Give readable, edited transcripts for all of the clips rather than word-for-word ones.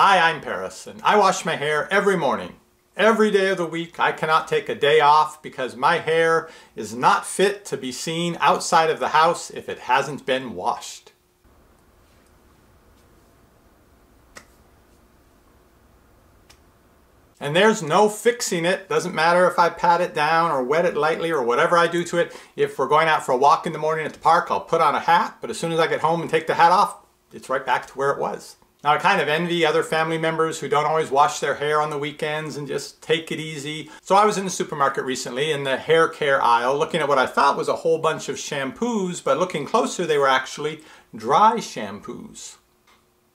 Hi, I'm Paris, and I wash my hair every morning. Every day of the week, I cannot take a day off because my hair is not fit to be seen outside of the house if it hasn't been washed. And there's no fixing it. Doesn't matter if I pat it down or wet it lightly or whatever I do to it. If we're going out for a walk in the morning at the park, I'll put on a hat, but as soon as I get home and take the hat off, it's right back to where it was. Now I kind of envy other family members who don't always wash their hair on the weekends and just take it easy. So I was in the supermarket recently in the hair care aisle looking at what I thought was a whole bunch of shampoos, but looking closer they were actually dry shampoos.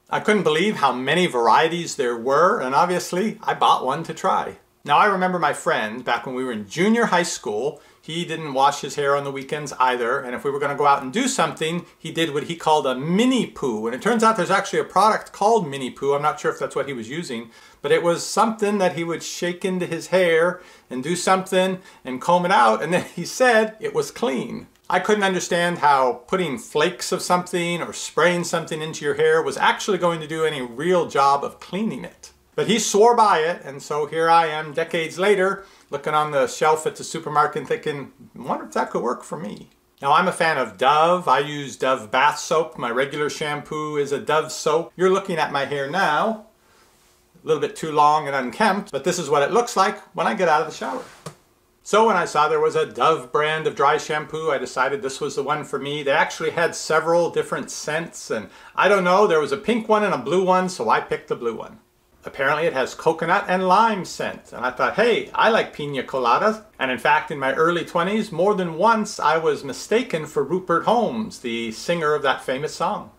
I couldn't believe how many varieties there were, and obviously I bought one to try. Now I remember my friend back when we were in junior high school. He didn't wash his hair on the weekends either, and if we were going to go out and do something, he did what he called a mini poo. And it turns out there's actually a product called mini poo. I'm not sure if that's what he was using, but it was something that he would shake into his hair and do something and comb it out, and then he said it was clean. I couldn't understand how putting flakes of something or spraying something into your hair was actually going to do any real job of cleaning it. But he swore by it, and so here I am decades later looking on the shelf at the supermarket and thinking, I wonder if that could work for me. Now I'm a fan of Dove. I use Dove bath soap. My regular shampoo is a Dove soap. You're looking at my hair now, a little bit too long and unkempt, but this is what it looks like when I get out of the shower. So when I saw there was a Dove brand of dry shampoo, I decided this was the one for me. They actually had several different scents, and I don't know, there was a pink one and a blue one, so I picked the blue one. Apparently it has coconut and lime scent, and I thought, hey, I like pina coladas. And in fact, in my early 20s, more than once I was mistaken for Rupert Holmes, the singer of that famous song.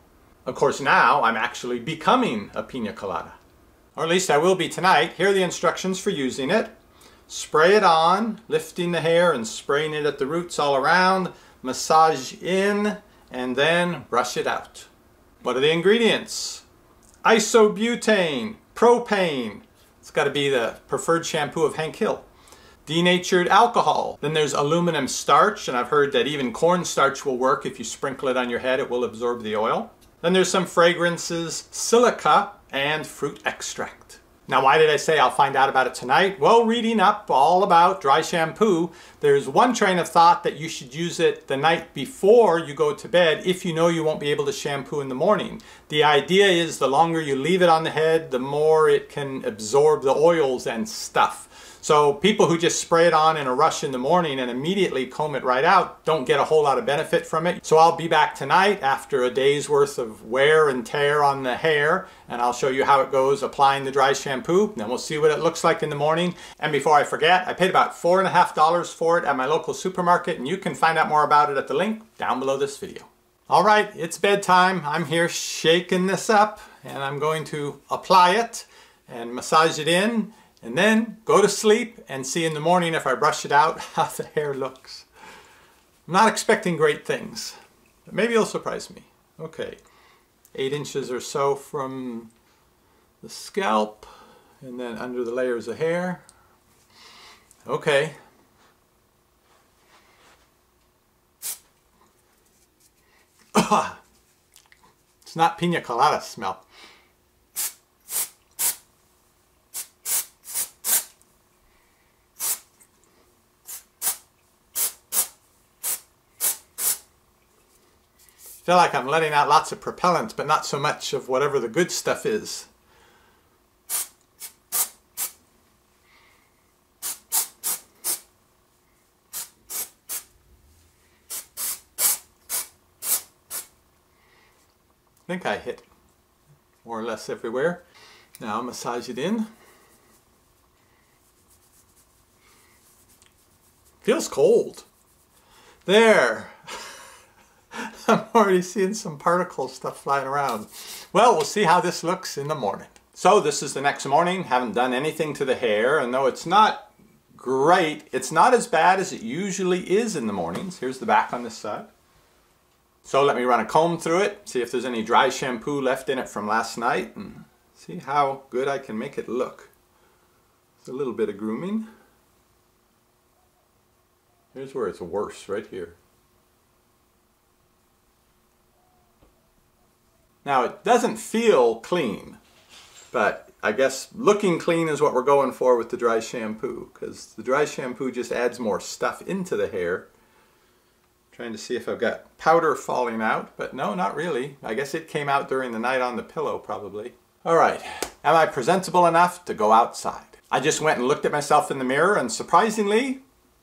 Of course, now I'm actually becoming a pina colada. Or at least I will be tonight. Here are the instructions for using it. Spray it on, lifting the hair and spraying it at the roots all around, massage in, and then brush it out. What are the ingredients? Isobutane, propane, it's got to be the preferred shampoo of Hank Hill. Denatured alcohol. Then there's aluminum starch, and I've heard that even cornstarch will work if you sprinkle it on your head, it will absorb the oil. Then there's some fragrances, silica, and fruit extract. Now why did I say I'll find out about it tonight? Well, reading up all about dry shampoo, there's one train of thought that you should use it the night before you go to bed if you know you won't be able to shampoo in the morning. The idea is the longer you leave it on the head, the more it can absorb the oils and stuff. So people who just spray it on in a rush in the morning and immediately comb it right out don't get a whole lot of benefit from it. So I'll be back tonight after a day's worth of wear and tear on the hair, and I'll show you how it goes applying the dry shampoo. Then we'll see what it looks like in the morning. And before I forget, I paid about $4.50 for it at my local supermarket, and you can find out more about it at the link down below this video. All right, it's bedtime. I'm here shaking this up, and I'm going to apply it and massage it in, and then go to sleep and see in the morning if I brush it out how the hair looks. I'm not expecting great things, but maybe it'll surprise me. Okay, 8 inches or so from the scalp and then under the layers of hair. Okay. It's not pina colada smell. I feel like I'm letting out lots of propellant, but not so much of whatever the good stuff is. I think I hit more or less everywhere. Now massage it in. Feels cold. There. I'm already seeing some particle stuff flying around. Well, we'll see how this looks in the morning. So this is the next morning. Haven't done anything to the hair, and though it's not great, it's not as bad as it usually is in the mornings. Here's the back on this side. So let me run a comb through it, see if there's any dry shampoo left in it from last night, and see how good I can make it look. It's a little bit of grooming. Here's where it's worse, right here. Now it doesn't feel clean, But I guess looking clean is what we're going for with the dry shampoo, because the dry shampoo just adds more stuff into the hair. Trying to see if I've got powder falling out, but no, not really. I guess it came out during the night on the pillow, probably. All right, am I presentable enough to go outside? I just went and looked at myself in the mirror, and surprisingly,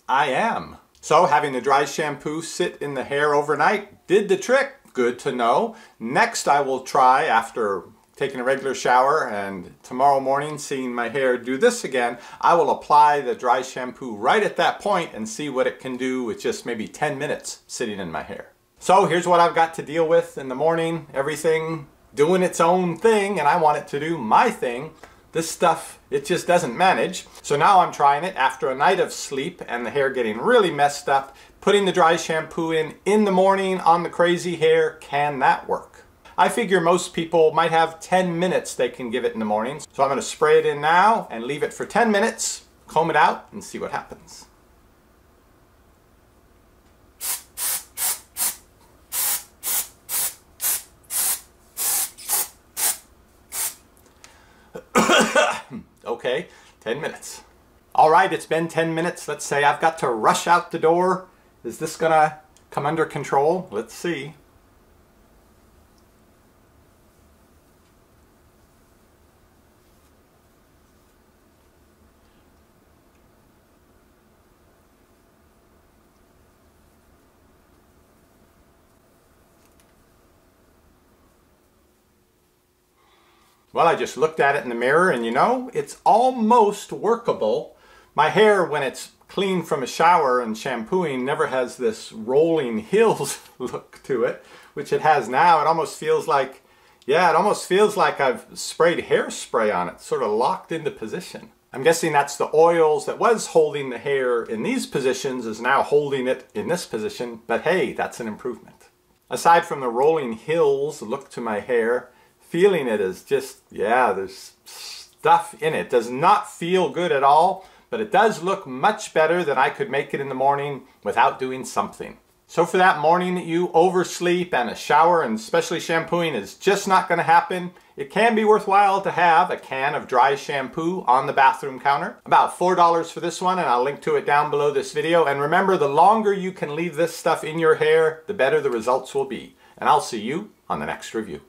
I am. So having the dry shampoo sit in the hair overnight did the trick. Good to know. Next I will try, after taking a regular shower and tomorrow morning seeing my hair do this again, I will apply the dry shampoo right at that point and see what it can do with just maybe 10 minutes sitting in my hair. So here's what I've got to deal with in the morning. Everything doing its own thing, and I want it to do my thing. This stuff, it just doesn't manage. So now I'm trying it after a night of sleep and the hair getting really messed up. Putting the dry shampoo in the morning on the crazy hair. Can that work? I figure most people might have 10 minutes they can give it in the morning. So I'm going to spray it in now and leave it for 10 minutes, comb it out, and see what happens. Okay, 10 minutes. All right, it's been 10 minutes. Let's say I've got to rush out the door. Is this gonna come under control? Let's see. Well, I just looked at it in the mirror and you know, it's almost workable. My hair, when it's clean from a shower and shampooing, never has this rolling hills look to it, which it has now. It almost feels like, yeah, it almost feels like I've sprayed hairspray on it, sort of locked into position. I'm guessing that's the oils that was holding the hair in these positions is now holding it in this position, but hey, that's an improvement. Aside from the rolling hills look to my hair, feeling it is just, yeah, there's stuff in it. Does not feel good at all, but it does look much better than I could make it in the morning without doing something. So for that morning that you oversleep and a shower and especially shampooing is just not going to happen, it can be worthwhile to have a can of dry shampoo on the bathroom counter. About $4 for this one, and I'll link to it down below this video. And remember, the longer you can leave this stuff in your hair, the better the results will be. And I'll see you on the next review.